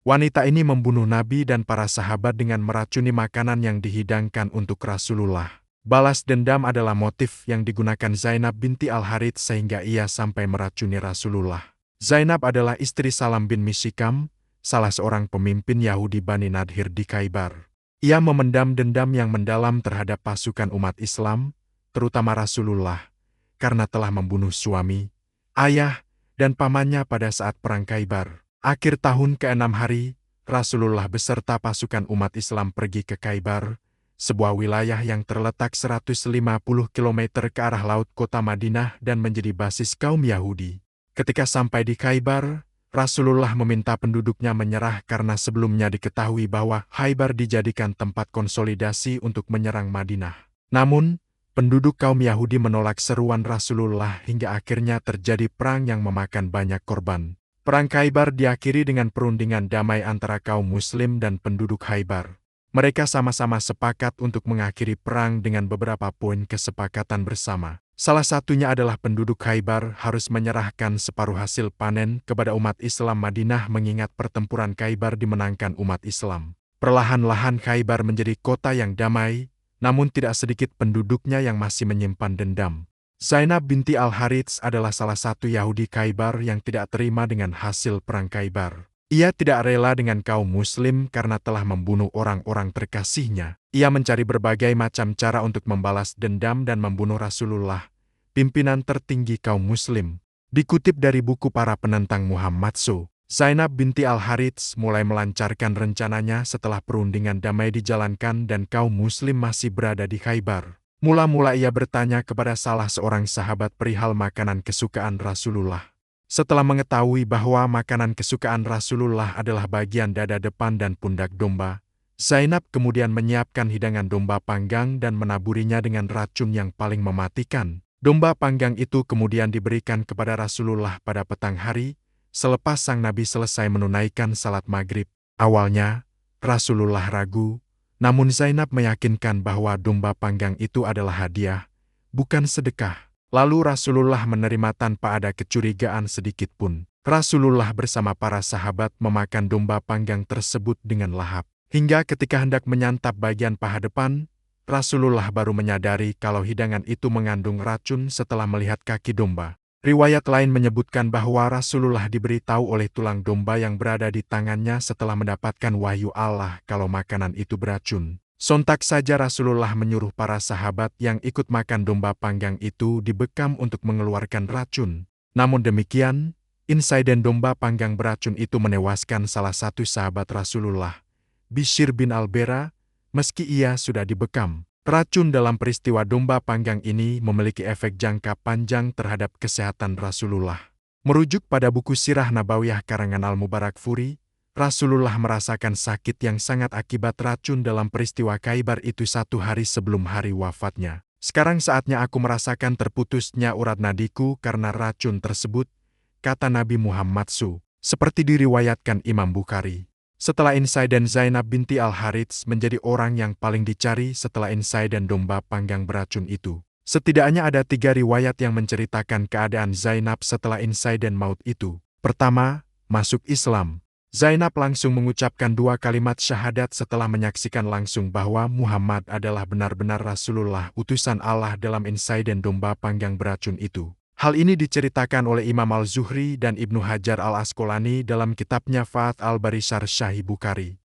Wanita ini membunuh Nabi dan para sahabat dengan meracuni makanan yang dihidangkan untuk Rasulullah. Balas dendam adalah motif yang digunakan Zainab binti Al-Harits sehingga ia sampai meracuni Rasulullah. Zainab adalah istri Salam bin Misyikam, salah seorang pemimpin Yahudi Bani Nadhir di Khaybar. Ia memendam dendam yang mendalam terhadap pasukan umat Islam, terutama Rasulullah, karena telah membunuh suami, ayah, dan pamannya pada saat Perang Khaybar. Akhir tahun ke-6 hari, Rasulullah beserta pasukan umat Islam pergi ke Khaybar, sebuah wilayah yang terletak 150 km ke arah laut kota Madinah dan menjadi basis kaum Yahudi. Ketika sampai di Khaybar, Rasulullah meminta penduduknya menyerah karena sebelumnya diketahui bahwa Khaybar dijadikan tempat konsolidasi untuk menyerang Madinah. Namun, penduduk kaum Yahudi menolak seruan Rasulullah hingga akhirnya terjadi perang yang memakan banyak korban. Perang Khaybar diakhiri dengan perundingan damai antara kaum Muslim dan penduduk Khaybar. Mereka sama-sama sepakat untuk mengakhiri perang dengan beberapa poin kesepakatan bersama. Salah satunya adalah penduduk Khaybar harus menyerahkan separuh hasil panen kepada umat Islam Madinah mengingat pertempuran Khaybar dimenangkan umat Islam. Perlahan-lahan Khaybar menjadi kota yang damai, namun tidak sedikit penduduknya yang masih menyimpan dendam. Zainab binti Al-Harits adalah salah satu Yahudi Khaybar yang tidak terima dengan hasil perang Khaybar. Ia tidak rela dengan kaum Muslim karena telah membunuh orang-orang terkasihnya. Ia mencari berbagai macam cara untuk membalas dendam dan membunuh Rasulullah, pimpinan tertinggi kaum Muslim. Dikutip dari buku para penentang Muhammad So, Zainab binti Al-Harits mulai melancarkan rencananya setelah perundingan damai dijalankan dan kaum Muslim masih berada di Khaybar. Mula-mula ia bertanya kepada salah seorang sahabat perihal makanan kesukaan Rasulullah. Setelah mengetahui bahwa makanan kesukaan Rasulullah adalah bagian dada depan dan pundak domba, Zainab kemudian menyiapkan hidangan domba panggang dan menaburinya dengan racun yang paling mematikan. Domba panggang itu kemudian diberikan kepada Rasulullah pada petang hari, selepas sang Nabi selesai menunaikan salat maghrib. Awalnya, Rasulullah ragu, namun Zainab meyakinkan bahwa domba panggang itu adalah hadiah, bukan sedekah. Lalu Rasulullah menerima tanpa ada kecurigaan sedikit pun. Rasulullah bersama para sahabat memakan domba panggang tersebut dengan lahap. Hingga ketika hendak menyantap bagian paha depan, Rasulullah baru menyadari kalau hidangan itu mengandung racun setelah melihat kaki domba. Riwayat lain menyebutkan bahwa Rasulullah diberitahu oleh tulang domba yang berada di tangannya setelah mendapatkan wahyu Allah kalau makanan itu beracun. Sontak saja Rasulullah menyuruh para sahabat yang ikut makan domba panggang itu dibekam untuk mengeluarkan racun. Namun demikian, insiden domba panggang beracun itu menewaskan salah satu sahabat Rasulullah, Bishr bin Al-Bara, meski ia sudah dibekam. Racun dalam peristiwa domba panggang ini memiliki efek jangka panjang terhadap kesehatan Rasulullah. Merujuk pada buku Sirah Nabawiyah karangan Al-Mubarakfuri, Rasulullah merasakan sakit yang sangat akibat racun dalam peristiwa Khaybar itu 1 hari sebelum hari wafatnya. Sekarang saatnya aku merasakan terputusnya urat nadiku karena racun tersebut, kata Nabi Muhammad SAW, seperti diriwayatkan Imam Bukhari. Setelah insiden Zainab binti Al-Harits menjadi orang yang paling dicari setelah insiden domba panggang beracun itu. Setidaknya ada 3 riwayat yang menceritakan keadaan Zainab setelah insiden maut itu. Pertama, masuk Islam. Zainab langsung mengucapkan 2 kalimat syahadat setelah menyaksikan langsung bahwa Muhammad adalah benar-benar Rasulullah utusan Allah dalam insiden domba panggang beracun itu. Hal ini diceritakan oleh Imam Al-Zuhri dan Ibnu Hajar Al-Asqalani dalam kitabnya Fath Al-Bari Syarh Sahih Bukhari.